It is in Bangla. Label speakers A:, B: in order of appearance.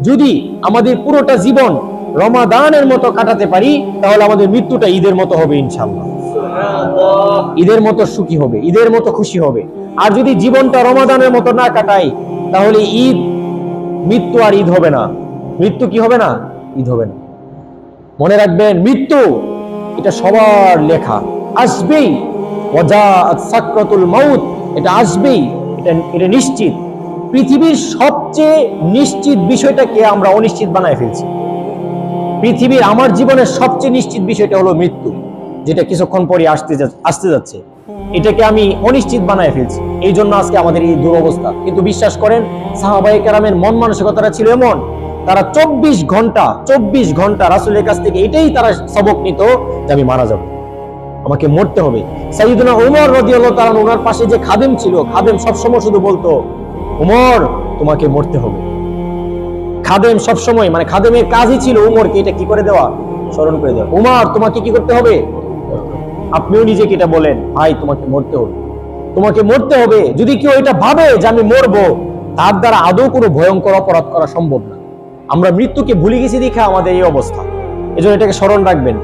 A: যদি আমাদের পুরোটা জীবন রমাদানের মতো কাটাতে পারি, তাহলে আমাদের মৃত্যুটা ঈদের মতো হবে ইনশাআল্লাহ। ঈদের মতো সুখী হবে, ঈদের মতো খুশি হবে। আর যদি জীবনটা রমাদানের মতো না কাটাই, তাহলে ঈদ, মৃত্যু আর ঈদ হবে না। মৃত্যু কি হবে না? ঈদ হবে না। মনে রাখবেন, মৃত্যু এটা সবার লেখা, আসবেই। ওয়াজাআত সাকরাতুল মাউত, এটা আসবেই, এটা নিশ্চিত। পৃথিবীর সবচেয়ে নিশ্চিত বিষয়টাকে আমরা অনিশ্চিত বানায় ফেলছি। পৃথিবীর, আমার জীবনের সবচেয়ে নিশ্চিত বিষয়টা হলো মৃত্যু, যেটা কিছুক্ষণ পরে আসতে যাচ্ছে। এটাকে আমি অনিশ্চিত বানায় ফেলছি। এই জন্য আজকে আমাদের এই দুরবস্থা। কিন্তু বিশ্বাস করেন, সাহাবায়ে কেরামের মন মানসিকতাটা ছিল এমন, তারা 24 ঘন্টা রাসূলের কাছ থেকে এটাই তারা সবক নিত যে আমি মারা যাব, আমাকে মরতে হবে। সাইয়্যিদুনা ওমর রাদিয়াল্লাহু তাআলা ওনার পাশে যে খাদেম ছিল, খাদেম সবসময় শুধু বলতো, ওমর তোমাকে মরতে হবে। খাদেম সবসময়, মানে খাদেমের কাজই ছিল উমরকে এটা কি করে দেওয়া, স্মরণ করে দেওয়া। উমর তোমাকে কি করতে হবে? আপনিও নিজেকে এটা বলেন, ভাই তোমাকে মরতে হবে, তোমাকে মরতে হবে। যদি কেউ এটা ভাবে যে আমি মরবো, তার দ্বারা আদৌ কোনো ভয়ঙ্কর অপরাধ করা সম্ভব না। আমরা মৃত্যুকে ভুলে গেছি দেখে আমাদের এই অবস্থা। এজন্য এটাকে স্মরণ রাখবেন।